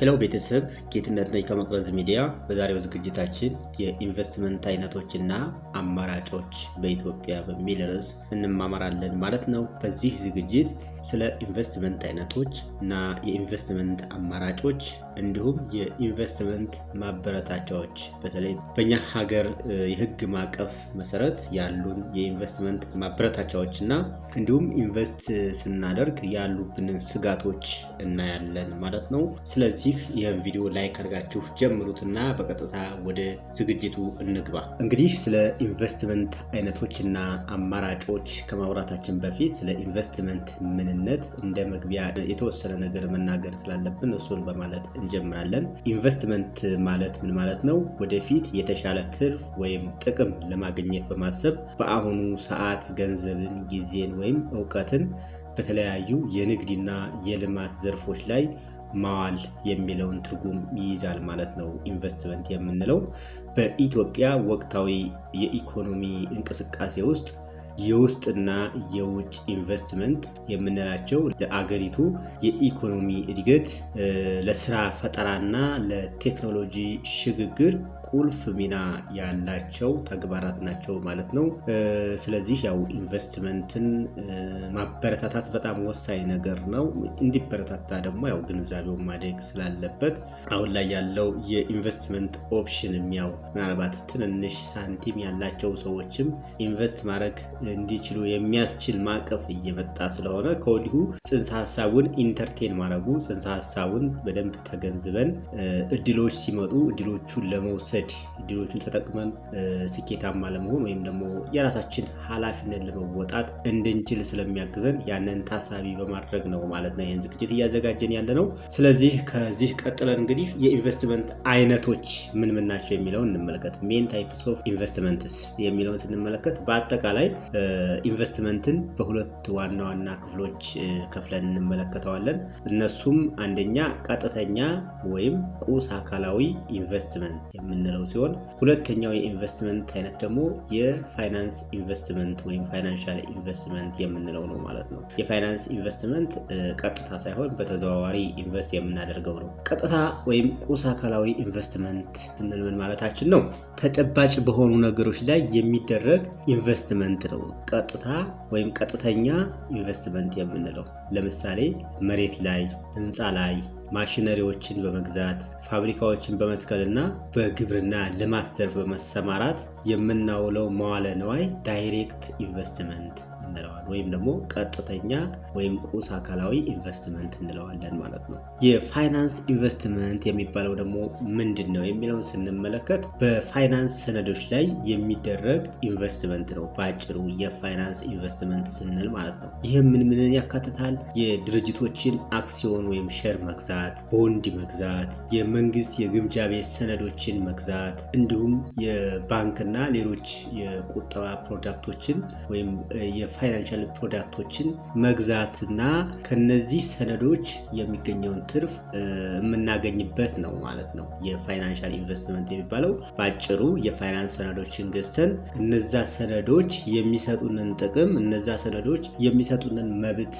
ሄሎ ቤተሰብ ጌትነት ነኝ ከመቅረዝ ሚዲያ። በዛሬው ዝግጅታችን የኢንቨስትመንት አይነቶችና አማራጮች በኢትዮጵያ በሚል ርዕስ እንማማራለን ማለት ነው። በዚህ ዝግጅት ስለ ኢንቨስትመንት አይነቶች እና የኢንቨስትመንት አማራጮች እንዲሁም የኢንቨስትመንት ማበረታቻዎች በተለይ በእኛ ሀገር የሕግ ማዕቀፍ መሰረት ያሉን የኢንቨስትመንት ማበረታቻዎች እና እንዲሁም ኢንቨስት ስናደርግ ያሉብንን ስጋቶች እናያለን ማለት ነው። ስለዚህ ይህን ቪዲዮ ላይክ አድርጋችሁ ጀምሩትና በቀጥታ ወደ ዝግጅቱ እንግባ። እንግዲህ ስለ ኢንቨስትመንት አይነቶችና አማራጮች ከማውራታችን በፊት ስለ ኢንቨስትመንት ምንነት እንደ መግቢያ የተወሰነ ነገር መናገር ስላለብን እሱን በማለት እንጀምራለን። ኢንቨስትመንት ማለት ምን ማለት ነው? ወደፊት የተሻለ ትርፍ ወይም ጥቅም ለማግኘት በማሰብ በአሁኑ ሰዓት ገንዘብን፣ ጊዜን ወይም ዕውቀትን በተለያዩ የንግድና የልማት ዘርፎች ላይ ማዋል የሚለውን ትርጉም ይይዛል ማለት ነው። ኢንቨስትመንት የምንለው በኢትዮጵያ ወቅታዊ የኢኮኖሚ እንቅስቃሴ ውስጥ የውስጥና የውጭ ኢንቨስትመንት የምንላቸው ለአገሪቱ የኢኮኖሚ እድገት፣ ለስራ ፈጠራና ለቴክኖሎጂ ሽግግር ቁልፍ ሚና ያላቸው ተግባራት ናቸው ማለት ነው። ስለዚህ ያው ኢንቨስትመንትን ማበረታታት በጣም ወሳኝ ነገር ነው። እንዲበረታታ ደግሞ ያው ግንዛቤው ማደግ ስላለበት አሁን ላይ ያለው የኢንቨስትመንት ኦፕሽን ያው ምናልባት ትንንሽ ሳንቲም ያላቸው ሰዎችም ኢንቨስት ማድረግ እንዲችሉ የሚያስችል ማዕቀፍ እየመጣ ስለሆነ ከወዲሁ ጽንሰ ሀሳቡን ኢንተርቴን ማድረጉ ጽንሰ ሀሳቡን በደንብ ተገንዝበን እድሎች ሲመጡ እድሎቹን ለመውሰድ እድሎቹን ተጠቅመን ስኬታማ ለመሆን ወይም ደግሞ የራሳችን ኃላፊነት ለመወጣት እንድንችል ስለሚያግዘን ያንን ታሳቢ በማድረግ ነው ማለት ነው ይህን ዝግጅት እያዘጋጀን ያለ ነው። ስለዚህ ከዚህ ቀጥለን እንግዲህ የኢንቨስትመንት አይነቶች ምን ምን ናቸው የሚለውን እንመለከት። ሜን ታይፕስ ኦፍ ኢንቨስትመንትስ የሚለውን ስንመለከት በአጠቃላይ ኢንቨስትመንትን በሁለት ዋና ዋና ክፍሎች ከፍለን እንመለከተዋለን። እነሱም አንደኛ ቀጥተኛ ወይም ቁስ አካላዊ ኢንቨስትመንት የምንለው ሲሆን ሁለተኛው የኢንቨስትመንት አይነት ደግሞ የፋይናንስ ኢንቨስትመንት ወይም ፋይናንሻል ኢንቨስትመንት የምንለው ነው ማለት ነው። የፋይናንስ ኢንቨስትመንት ቀጥታ ሳይሆን በተዘዋዋሪ ኢንቨስት የምናደርገው ነው። ቀጥታ ወይም ቁስ አካላዊ ኢንቨስትመንት ስንል ምን ማለታችን ነው? ተጨባጭ በሆኑ ነገሮች ላይ የሚደረግ ኢንቨስትመንት ነው ቀጥታ ወይም ቀጥተኛ ኢንቨስትመንት የምንለው። ለምሳሌ መሬት ላይ፣ ህንፃ ላይ ማሽነሪዎችን በመግዛት ፋብሪካዎችን በመትከልና በግብርና ልማት ዘርፍ በመሰማራት የምናውለው መዋለ ንዋይ ዳይሬክት ኢንቨስትመንት እንለዋለን ወይም ደግሞ ቀጥተኛ ወይም ቁስ አካላዊ ኢንቨስትመንት እንለዋለን ማለት ነው። የፋይናንስ ኢንቨስትመንት የሚባለው ደግሞ ምንድን ነው የሚለውን ስንመለከት በፋይናንስ ሰነዶች ላይ የሚደረግ ኢንቨስትመንት ነው በአጭሩ የፋይናንስ ኢንቨስትመንት ስንል ማለት ነው። ይህም ምንን ያካትታል? የድርጅቶችን አክሲዮን ወይም ሼር መግዛት፣ ቦንድ መግዛት፣ የመንግስት የግምጃ ቤት ሰነዶችን መግዛት እንዲሁም የባንክና ሌሎች የቁጠባ ፕሮዳክቶችን ወይም የፋይናንሻል ፕሮዳክቶችን መግዛትና ከነዚህ ሰነዶች የሚገኘውን ትርፍ የምናገኝበት ነው ማለት ነው። የፋይናንሻል ኢንቨስትመንት የሚባለው በአጭሩ የፋይናንስ ሰነዶችን ገዝተን እነዛ ሰነዶች የሚሰጡንን ጥቅም፣ እነዛ ሰነዶች የሚሰጡንን መብት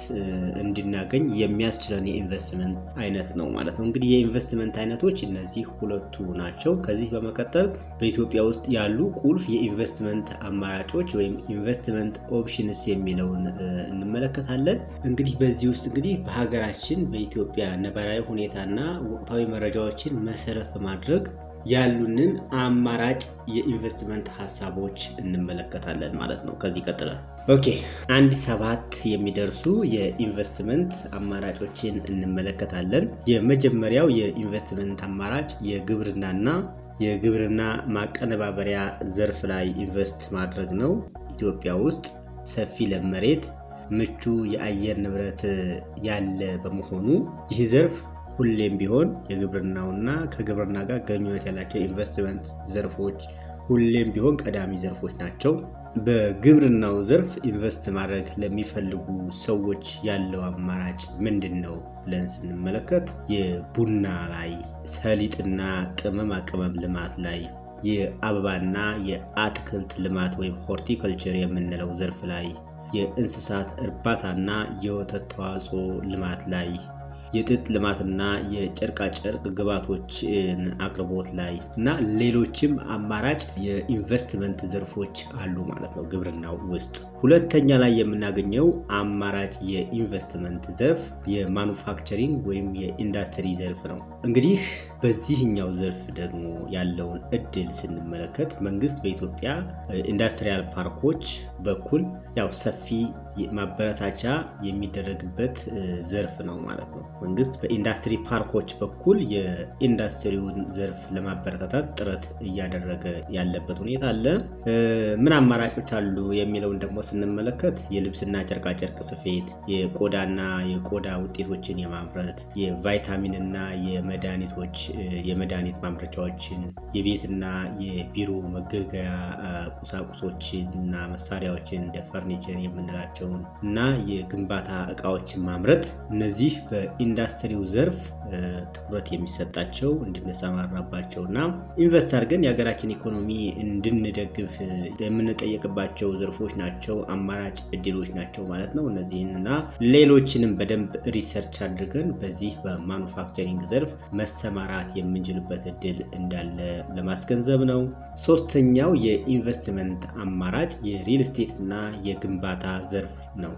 እንድናገኝ የሚያስችለን የኢንቨስትመንት አይነት ነው ማለት ነው። እንግዲህ የኢንቨስትመንት አይነቶች እነዚህ ሁለቱ ናቸው። ከዚህ በመቀጠል በኢትዮጵያ ውስጥ ያሉ ቁልፍ የኢንቨስትመንት አማራጮች ወይም ኢንቨስትመንት ኦፕሽንስ የሚለውን እንመለከታለን። እንግዲህ በዚህ ውስጥ እንግዲህ በሀገራችን በኢትዮጵያ ነባራዊ ሁኔታና ወቅታዊ መረጃዎችን መሰረት በማድረግ ያሉንን አማራጭ የኢንቨስትመንት ሀሳቦች እንመለከታለን ማለት ነው። ከዚህ ቀጥለን ኦኬ 7 የሚደርሱ የኢንቨስትመንት አማራጮችን እንመለከታለን። የመጀመሪያው የኢንቨስትመንት አማራጭ የግብርና ማቀነባበሪያ ዘርፍ ላይ ኢንቨስት ማድረግ ነው። ኢትዮጵያ ውስጥ ሰፊ ለም መሬት፣ ምቹ የአየር ንብረት ያለ በመሆኑ ይህ ዘርፍ ሁሌም ቢሆን የግብርናውና ከግብርና ጋር ግንኙነት ያላቸው ኢንቨስትመንት ዘርፎች ሁሌም ቢሆን ቀዳሚ ዘርፎች ናቸው። በግብርናው ዘርፍ ኢንቨስት ማድረግ ለሚፈልጉ ሰዎች ያለው አማራጭ ምንድን ነው ብለን ስንመለከት የቡና ላይ፣ ሰሊጥና ቅመማ ቅመም ልማት ላይ፣ የአበባና የአትክልት ልማት ወይም ሆርቲካልቸር የምንለው ዘርፍ ላይ፣ የእንስሳት እርባታና የወተት ተዋጽኦ ልማት ላይ፣ የጥጥ ልማትና የጨርቃጨርቅ ግብዓቶችን አቅርቦት ላይ እና ሌሎችም አማራጭ የኢንቨስትመንት ዘርፎች አሉ ማለት ነው ግብርናው ውስጥ። ሁለተኛ ላይ የምናገኘው አማራጭ የኢንቨስትመንት ዘርፍ የማኑፋክቸሪንግ ወይም የኢንዱስትሪ ዘርፍ ነው። እንግዲህ በዚህኛው ዘርፍ ደግሞ ያለውን እድል ስንመለከት መንግስት በኢትዮጵያ ኢንዱስትሪያል ፓርኮች በኩል ያው ሰፊ ማበረታቻ የሚደረግበት ዘርፍ ነው ማለት ነው። መንግስት በኢንዱስትሪ ፓርኮች በኩል የኢንዱስትሪውን ዘርፍ ለማበረታታት ጥረት እያደረገ ያለበት ሁኔታ አለ። ምን አማራጮች አሉ የሚለውን ደግሞ ስንመለከት የልብስና ጨርቃጨርቅ ስፌት፣ የቆዳና የቆዳ ውጤቶችን የማምረት፣ የቫይታሚንና የመድኃኒት ማምረቻዎችን፣ የቤትና የቢሮ መገልገያ ቁሳቁሶችን እና መሳሪያዎችን እንደ ፈርኒቸር የምንላቸውን እና የግንባታ እቃዎችን ማምረት፣ እነዚህ በኢንዱስትሪው ዘርፍ ትኩረት የሚሰጣቸው እንድንሰማራባቸው እና ኢንቨስት አድርገን የሀገራችን ኢኮኖሚ እንድንደግፍ የምንጠየቅባቸው ዘርፎች ናቸው፣ አማራጭ እድሎች ናቸው ማለት ነው። እነዚህንና ሌሎችንም በደንብ ሪሰርች አድርገን በዚህ በማኑፋክቸሪንግ ዘርፍ መሰማራት የምንችልበት እድል እንዳለ ለማስገንዘብ ነው። ሶስተኛው የኢንቨስትመንት አማራጭ የሪል ስቴት እና የግንባታ ዘርፍ ነው።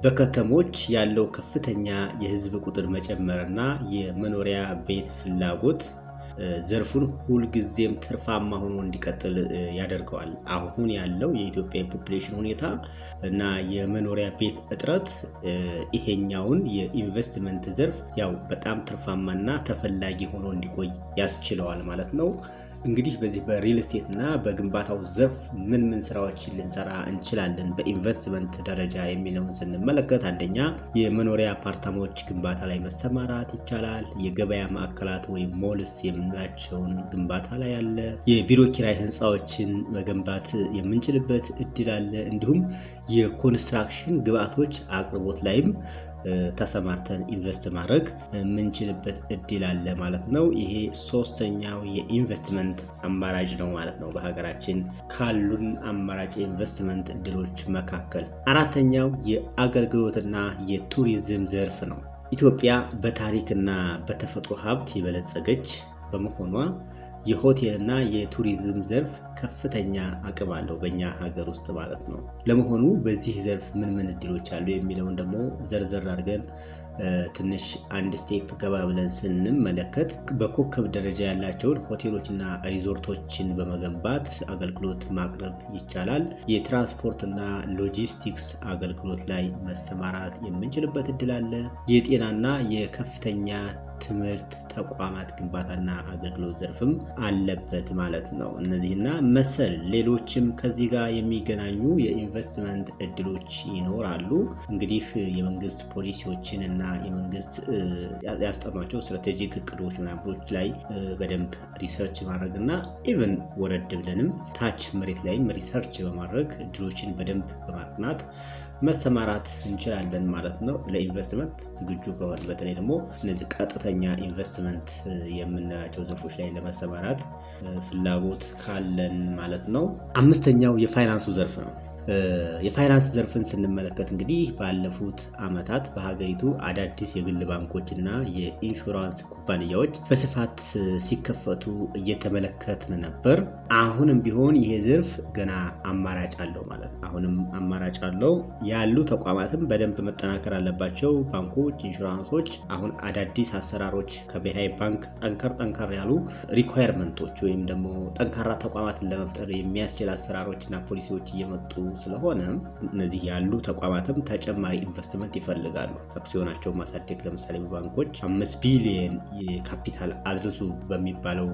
በከተሞች ያለው ከፍተኛ የህዝብ ቁጥር መጨመርና የመኖሪያ ቤት ፍላጎት ዘርፉን ሁልጊዜም ትርፋማ ሆኖ እንዲቀጥል ያደርገዋል። አሁን ያለው የኢትዮጵያ ፖፑሌሽን ሁኔታ እና የመኖሪያ ቤት እጥረት ይሄኛውን የኢንቨስትመንት ዘርፍ ያው በጣም ትርፋማና ተፈላጊ ሆኖ እንዲቆይ ያስችለዋል ማለት ነው። እንግዲህ በዚህ በሪል ስቴት እና በግንባታው ዘርፍ ምን ስራዎችን ልንሰራ እንችላለን በኢንቨስትመንት ደረጃ የሚለውን ስንመለከት፣ አንደኛ የመኖሪያ አፓርታማዎች ግንባታ ላይ መሰማራት ይቻላል። የገበያ ማዕከላት ወይም ሞልስ የምንላቸውን ግንባታ ላይ አለ። የቢሮ ኪራይ ህንፃዎችን መገንባት የምንችልበት እድል አለ። እንዲሁም የኮንስትራክሽን ግብዓቶች አቅርቦት ላይም ተሰማርተን ኢንቨስት ማድረግ የምንችልበት እድል አለ ማለት ነው። ይሄ ሶስተኛው የኢንቨስትመንት አማራጭ ነው ማለት ነው በሀገራችን ካሉን አማራጭ የኢንቨስትመንት እድሎች መካከል። አራተኛው የአገልግሎትና የቱሪዝም ዘርፍ ነው። ኢትዮጵያ በታሪክና በተፈጥሮ ሀብት የበለጸገች በመሆኗ የሆቴልና የቱሪዝም ዘርፍ ከፍተኛ አቅም አለው በእኛ ሀገር ውስጥ ማለት ነው። ለመሆኑ በዚህ ዘርፍ ምን እድሎች አሉ የሚለውን ደግሞ ዘርዘር አድርገን ትንሽ አንድ ስቴፕ ገባ ብለን ስንመለከት በኮከብ ደረጃ ያላቸውን ሆቴሎችና ሪዞርቶችን በመገንባት አገልግሎት ማቅረብ ይቻላል። የትራንስፖርትና ሎጂስቲክስ አገልግሎት ላይ መሰማራት የምንችልበት እድል አለ። የጤናና የከፍተኛ ትምህርት ተቋማት ግንባታና አገልግሎት ዘርፍም አለበት ማለት ነው። እነዚህና መሰል ሌሎችም ከዚህ ጋር የሚገናኙ የኢንቨስትመንት እድሎች ይኖራሉ። እንግዲህ የመንግስት ፖሊሲዎችን እና የመንግስት ያስጠኗቸው ስትራቴጂክ እቅዶች ምናምኖች ላይ በደንብ ሪሰርች ማድረግ እና ኢቨን ወረድ ብለንም ታች መሬት ላይም ሪሰርች በማድረግ እድሎችን በደንብ በማጥናት መሰማራት እንችላለን ማለት ነው። ለኢንቨስትመንት ዝግጁ ከሆነ በተለይ ደግሞ እነዚህ ቀጥተኛ ኢንቨስትመንት የምንላቸው ዘርፎች ላይ ለመሰማራት ፍላጎት ካለን ማለት ነው። አምስተኛው የፋይናንሱ ዘርፍ ነው። የፋይናንስ ዘርፍን ስንመለከት እንግዲህ ባለፉት ዓመታት በሀገሪቱ አዳዲስ የግል ባንኮች እና የኢንሹራንስ ኩባንያዎች በስፋት ሲከፈቱ እየተመለከትን ነበር። አሁንም ቢሆን ይሄ ዘርፍ ገና አማራጭ አለው ማለት ነው። አሁንም አማራጭ አለው። ያሉ ተቋማትም በደንብ መጠናከር አለባቸው። ባንኮች፣ ኢንሹራንሶች አሁን አዳዲስ አሰራሮች ከብሔራዊ ባንክ ጠንከር ያሉ ሪኳየርመንቶች ወይም ደግሞ ጠንካራ ተቋማትን ለመፍጠር የሚያስችል አሰራሮች እና ፖሊሲዎች እየመጡ ስለሆነ እነዚህ ያሉ ተቋማትም ተጨማሪ ኢንቨስትመንት ይፈልጋሉ። አክሲዮናቸውን ማሳደግ ለምሳሌ በባንኮች 5 ቢሊዮን የካፒታል አድርሱ በሚባለው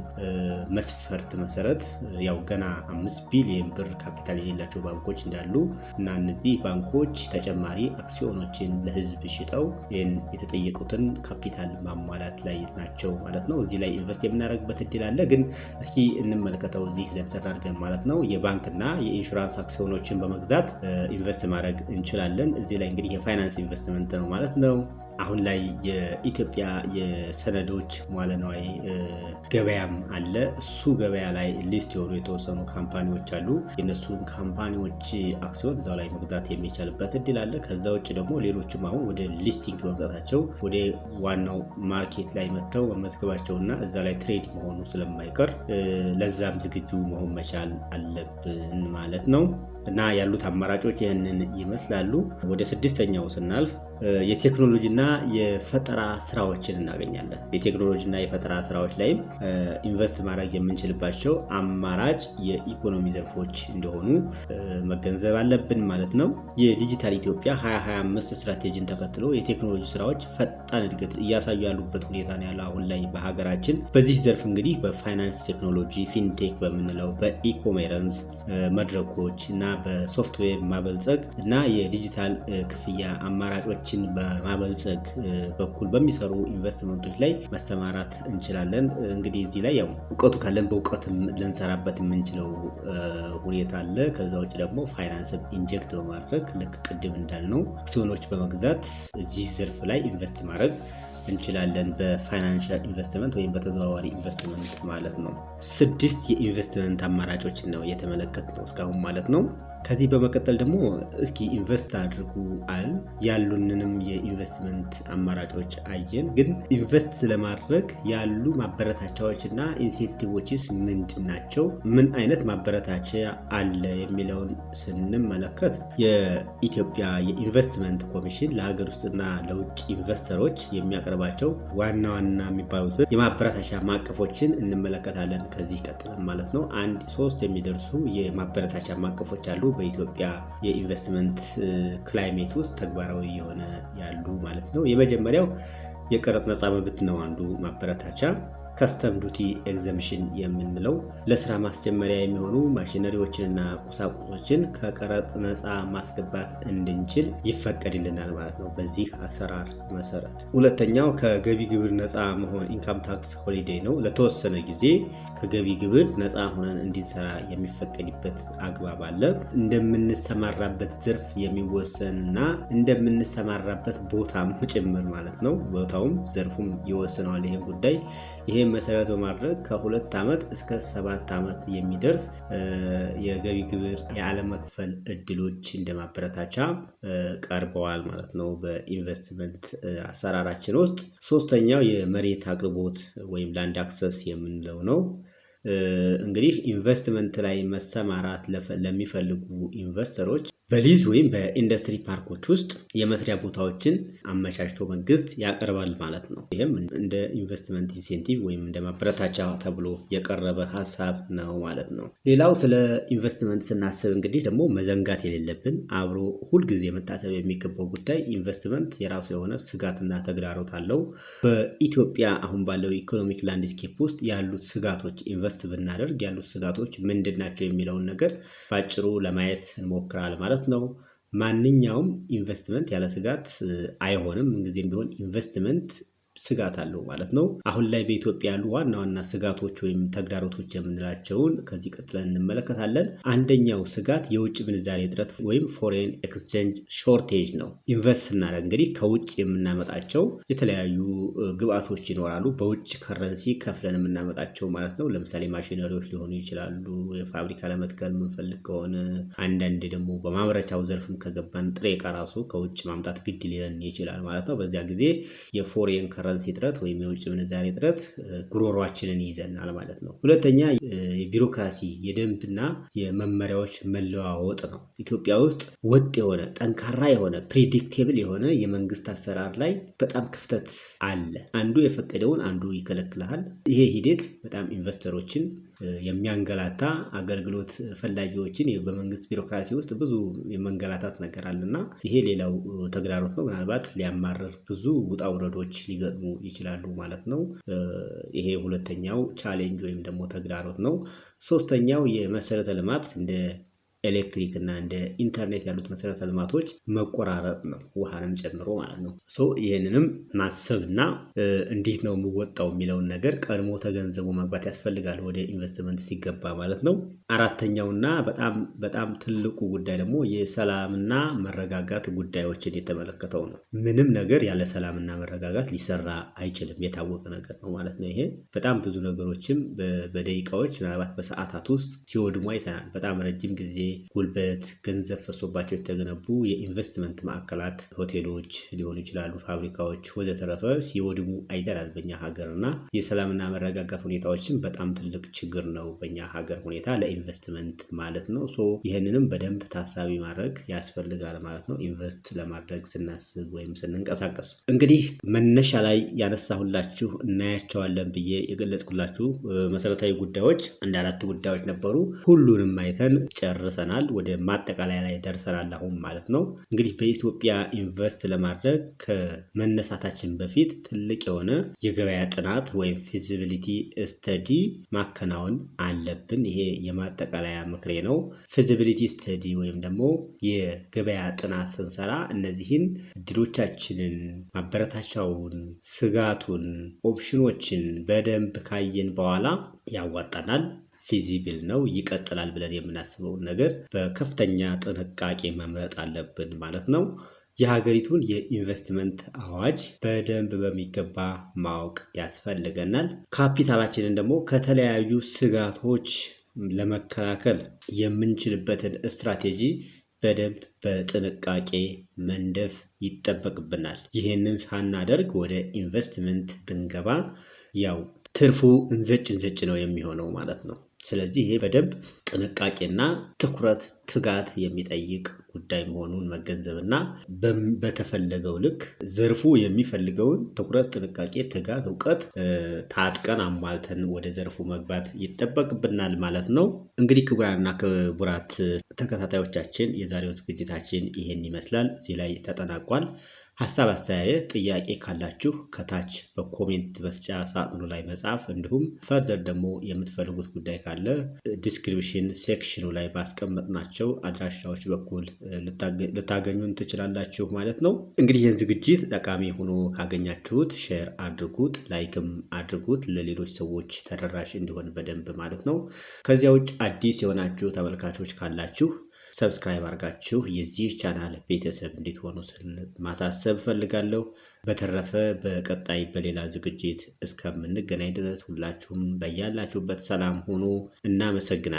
መስፈርት መሰረት ያው ገና 5 ቢሊዮን ብር ካፒታል የሌላቸው ባንኮች እንዳሉ እና እነዚህ ባንኮች ተጨማሪ አክሲዮኖችን ለህዝብ ሽጠው ይህን የተጠየቁትን ካፒታል ማሟላት ላይ ናቸው ማለት ነው። እዚህ ላይ ኢንቨስት የምናደርግበት እድል አለ። ግን እስኪ እንመለከተው እዚህ ዘርዘር አድርገን ማለት ነው። የባንክና የኢንሹራንስ አክሲዮኖችን በመግዛት ኢንቨስት ማድረግ እንችላለን። እዚህ ላይ እንግዲህ የፋይናንስ ኢንቨስትመንት ነው ማለት ነው። አሁን ላይ የኢትዮጵያ የሰነዶች መዋለ ንዋይ ገበያም አለ። እሱ ገበያ ላይ ሊስት የሆኑ የተወሰኑ ካምፓኒዎች አሉ። የነሱን ካምፓኒዎች አክሲዮን እዛው ላይ መግዛት የሚቻልበት እድል አለ። ከዛ ውጭ ደግሞ ሌሎችም አሁን ወደ ሊስቲንግ መምጣታቸው ወደ ዋናው ማርኬት ላይ መጥተው መመዝገባቸውና እዛ ላይ ትሬድ መሆኑ ስለማይቀር ለዛም ዝግጁ መሆን መቻል አለብን ማለት ነው። እና ያሉት አማራጮች ይህንን ይመስላሉ። ወደ ስድስተኛው ስናልፍ የቴክኖሎጂና የፈጠራ ስራዎችን እናገኛለን። የቴክኖሎጂና የፈጠራ ስራዎች ላይም ኢንቨስት ማድረግ የምንችልባቸው አማራጭ የኢኮኖሚ ዘርፎች እንደሆኑ መገንዘብ አለብን ማለት ነው። የዲጂታል ኢትዮጵያ 2025 ስትራቴጂን ተከትሎ የቴክኖሎጂ ስራዎች ፈጣን እድገት እያሳዩ ያሉበት ሁኔታ ነው ያለው አሁን ላይ በሀገራችን። በዚህ ዘርፍ እንግዲህ በፋይናንስ ቴክኖሎጂ፣ ፊንቴክ በምንለው በኢኮሜርስ መድረኮች እና በሶፍትዌር ማበልጸግ እና የዲጂታል ክፍያ አማራጮችን በማበልጸግ በኩል በሚሰሩ ኢንቨስትመንቶች ላይ መሰማራት እንችላለን። እንግዲህ እዚህ ላይ ያው እውቀቱ ካለን በእውቀትም ልንሰራበት የምንችለው ሁኔታ አለ። ከዛ ውጭ ደግሞ ፋይናንስ ኢንጀክት በማድረግ ልክ ቅድም እንዳልነው አክሲዮኖች በመግዛት እዚህ ዘርፍ ላይ ኢንቨስት ማድረግ እንችላለን። በፋይናንሻል ኢንቨስትመንት ወይም በተዘዋዋሪ ኢንቨስትመንት ማለት ነው። 6 የኢንቨስትመንት አማራጮችን ነው የተመለከትነው እስካሁን ማለት ነው። ከዚህ በመቀጠል ደግሞ እስኪ ኢንቨስት አድርጉ አል ያሉንንም የኢንቨስትመንት አማራጮች አየን። ግን ኢንቨስት ለማድረግ ያሉ ማበረታቻዎች እና ኢንሴንቲቮችስ ምንድን ናቸው? ምን አይነት ማበረታቻ አለ የሚለውን ስንመለከት የኢትዮጵያ የኢንቨስትመንት ኮሚሽን ለሀገር ውስጥና ለውጭ ኢንቨስተሮች የሚያቀርባቸው ዋና ዋና የሚባሉትን የማበረታቻ ማዕቀፎችን እንመለከታለን። ከዚህ ቀጥለን ማለት ነው 1-3 የሚደርሱ የማበረታቻ ማዕቀፎች አሉ በኢትዮጵያ የኢንቨስትመንት ክላይሜት ውስጥ ተግባራዊ የሆነ ያሉ ማለት ነው። የመጀመሪያው የቀረጥ ነፃ መብት ነው አንዱ ማበረታቻ። ከስተም ዱቲ ኤግዘምሽን የምንለው ለስራ ማስጀመሪያ የሚሆኑ ማሽነሪዎችንና ቁሳቁሶችን ከቀረጥ ነፃ ማስገባት እንድንችል ይፈቀድልናል ማለት ነው በዚህ አሰራር መሰረት። ሁለተኛው ከገቢ ግብር ነፃ መሆን ኢንካም ታክስ ሆሊዴይ ነው። ለተወሰነ ጊዜ ከገቢ ግብር ነፃ ሆነን እንዲሰራ የሚፈቀድበት አግባብ አለ። እንደምንሰማራበት ዘርፍ የሚወሰንና እንደምንሰማራበት ቦታም ጭምር ማለት ነው። ቦታውም ዘርፉም ይወስነዋል ይሄን ጉዳይ። ይሄ መሰረት በማድረግ ከ2 ዓመት እስከ 7 ዓመት የሚደርስ የገቢ ግብር ያለመክፈል እድሎች እንደማበረታቻ ቀርበዋል ማለት ነው በኢንቨስትመንት አሰራራችን ውስጥ። ሶስተኛው የመሬት አቅርቦት ወይም ላንድ አክሰስ የምንለው ነው። እንግዲህ ኢንቨስትመንት ላይ መሰማራት ለሚፈልጉ ኢንቨስተሮች በሊዝ ወይም በኢንዱስትሪ ፓርኮች ውስጥ የመስሪያ ቦታዎችን አመቻችቶ መንግስት ያቀርባል ማለት ነው። ይህም እንደ ኢንቨስትመንት ኢንሴንቲቭ ወይም እንደ ማበረታቻ ተብሎ የቀረበ ሀሳብ ነው ማለት ነው። ሌላው ስለ ኢንቨስትመንት ስናስብ እንግዲህ ደግሞ መዘንጋት የሌለብን አብሮ ሁልጊዜ መታሰብ የሚገባው ጉዳይ ኢንቨስትመንት የራሱ የሆነ ስጋትና ተግዳሮት አለው። በኢትዮጵያ አሁን ባለው ኢኮኖሚክ ላንድስኬፕ ውስጥ ያሉት ስጋቶች ኢንቨስት ብናደርግ ያሉት ስጋቶች ምንድን ናቸው የሚለውን ነገር ባጭሩ ለማየት እንሞክራለን ማለት ነው። ማንኛውም ኢንቨስትመንት ያለ ስጋት አይሆንም። ምንጊዜም ቢሆን ኢንቨስትመንት ስጋት አለው ማለት ነው። አሁን ላይ በኢትዮጵያ ያሉ ዋና ዋና ስጋቶች ወይም ተግዳሮቶች የምንላቸውን ከዚህ ቀጥለን እንመለከታለን። አንደኛው ስጋት የውጭ ምንዛሬ እጥረት ወይም ፎሬን ኤክስቼንጅ ሾርቴጅ ነው። ኢንቨስት ስናደርግ እንግዲህ ከውጭ የምናመጣቸው የተለያዩ ግብአቶች ይኖራሉ። በውጭ ከረንሲ ከፍለን የምናመጣቸው ማለት ነው። ለምሳሌ ማሽነሪዎች ሊሆኑ ይችላሉ። የፋብሪካ ለመትከል የምንፈልግ ከሆነ አንዳንዴ ደግሞ በማምረቻው ዘርፍም ከገባን ጥሬ ዕቃ ራሱ ከውጭ ማምጣት ግድ ሊለን ይችላል ማለት ነው። በዚያ ጊዜ የፎሬን ከረንሲ እጥረት ወይም የውጭ ምንዛሬ እጥረት ጉሮሯችንን ይይዘናል ማለት ነው። ሁለተኛ የቢሮክራሲ የደንብና የመመሪያዎች መለዋወጥ ነው። ኢትዮጵያ ውስጥ ወጥ የሆነ ጠንካራ የሆነ ፕሬዲክቴብል የሆነ የመንግስት አሰራር ላይ በጣም ክፍተት አለ። አንዱ የፈቀደውን አንዱ ይከለክላል። ይሄ ሂደት በጣም ኢንቨስተሮችን የሚያንገላታ አገልግሎት ፈላጊዎችን በመንግስት ቢሮክራሲ ውስጥ ብዙ የመንገላታት ነገር አለና ይሄ ሌላው ተግዳሮት ነው። ምናልባት ሊያማርር ብዙ ውጣ ውረዶች ሊገጥሙ ይችላሉ ማለት ነው። ይሄ ሁለተኛው ቻሌንጅ ወይም ደግሞ ተግዳሮት ነው። ሶስተኛው የመሰረተ ልማት እንደ ኤሌክትሪክ እና እንደ ኢንተርኔት ያሉት መሰረተ ልማቶች መቆራረጥ ነው፣ ውሃንም ጨምሮ ማለት ነው። ይህንንም ማሰብና እንዴት ነው የምወጣው የሚለውን ነገር ቀድሞ ተገንዝቦ መግባት ያስፈልጋል ወደ ኢንቨስትመንት ሲገባ ማለት ነው። አራተኛውና በጣም ትልቁ ጉዳይ ደግሞ የሰላምና መረጋጋት ጉዳዮችን የተመለከተው ነው። ምንም ነገር ያለ ሰላምና መረጋጋት ሊሰራ አይችልም፣ የታወቀ ነገር ነው ማለት ነው። ይሄ በጣም ብዙ ነገሮችም በደቂቃዎች ምናልባት በሰዓታት ውስጥ ሲወድሙ አይተናል። በጣም ረጅም ጊዜ ጉልበት፣ ገንዘብ ፈሶባቸው የተገነቡ የኢንቨስትመንት ማዕከላት፣ ሆቴሎች ሊሆኑ ይችላሉ፣ ፋብሪካዎች ወዘተረፈ ሲወድሙ አይተናል በእኛ ሀገር እና የሰላምና መረጋጋት ሁኔታዎችን በጣም ትልቅ ችግር ነው በእኛ ሀገር ሁኔታ ለኢንቨስትመንት ማለት ነው። ይህንንም በደንብ ታሳቢ ማድረግ ያስፈልጋል ማለት ነው፣ ኢንቨስት ለማድረግ ስናስብ ወይም ስንንቀሳቀስ። እንግዲህ መነሻ ላይ ያነሳሁላችሁ እናያቸዋለን ብዬ የገለጽኩላችሁ መሰረታዊ ጉዳዮች እንደ 4 ጉዳዮች ነበሩ። ሁሉንም አይተን ጨርሰናል፣ ወደ ማጠቃለያ ላይ ደርሰናል አሁን ማለት ነው። እንግዲህ በኢትዮጵያ ኢንቨስት ለማድረግ ከመነሳታችን በፊት ትልቅ የሆነ የገበያ ጥናት ወይም ፊዚቢሊቲ ስተዲ ማከናወን አለብን። ይሄ የማጠቃለያ ምክሬ ነው። ፊዚቢሊቲ ስተዲ ወይም ደግሞ የገበያ ጥናት ስንሰራ እነዚህን እድሎቻችንን፣ ማበረታቻውን፣ ስጋቱን፣ ኦፕሽኖችን በደንብ ካየን በኋላ ያዋጣናል፣ ፊዚብል ነው፣ ይቀጥላል ብለን የምናስበውን ነገር በከፍተኛ ጥንቃቄ መምረጥ አለብን ማለት ነው። የሀገሪቱን የኢንቨስትመንት አዋጅ በደንብ በሚገባ ማወቅ ያስፈልገናል። ካፒታላችንን ደግሞ ከተለያዩ ስጋቶች ለመከላከል የምንችልበትን ስትራቴጂ በደንብ በጥንቃቄ መንደፍ ይጠበቅብናል። ይህንን ሳናደርግ ወደ ኢንቨስትመንት ብንገባ ያው ትርፉ እንዘጭ ነው የሚሆነው ማለት ነው። ስለዚህ ይሄ በደንብ ጥንቃቄና ትጋት የሚጠይቅ ጉዳይ መሆኑን መገንዘብና በተፈለገው ልክ ዘርፉ የሚፈልገውን ትኩረት፣ ጥንቃቄ፣ ትጋት፣ እውቀት ታጥቀን አሟልተን ወደ ዘርፉ መግባት ይጠበቅብናል ማለት ነው። እንግዲህ ክቡራንና ክቡራት ተከታታዮቻችን የዛሬው ዝግጅታችን ይሄን ይመስላል። እዚህ ላይ ተጠናቋል። ሀሳብ፣ አስተያየት፣ ጥያቄ ካላችሁ ከታች በኮሜንት መስጫ ሳጥኑ ላይ መጻፍ፣ እንዲሁም ፈርዘር ደግሞ የምትፈልጉት ጉዳይ ካለ ዲስክሪፕሽን ሴክሽኑ ላይ ባስቀመጥናቸው አድራሻዎች በኩል ልታገኙን ትችላላችሁ ማለት ነው። እንግዲህ ይህን ዝግጅት ጠቃሚ ሆኖ ካገኛችሁት ሼር አድርጉት፣ ላይክም አድርጉት፣ ለሌሎች ሰዎች ተደራሽ እንዲሆን በደንብ ማለት ነው። ከዚያ ውጭ አዲስ የሆናችሁ ተመልካቾች ካላችሁ ሰብስክራይብ አድርጋችሁ የዚህ ቻናል ቤተሰብ እንድትሆኑ ስል ማሳሰብ ፈልጋለሁ። በተረፈ በቀጣይ በሌላ ዝግጅት እስከምንገናኝ ድረስ ሁላችሁም በያላችሁበት ሰላም ሁኑ። እናመሰግናለን።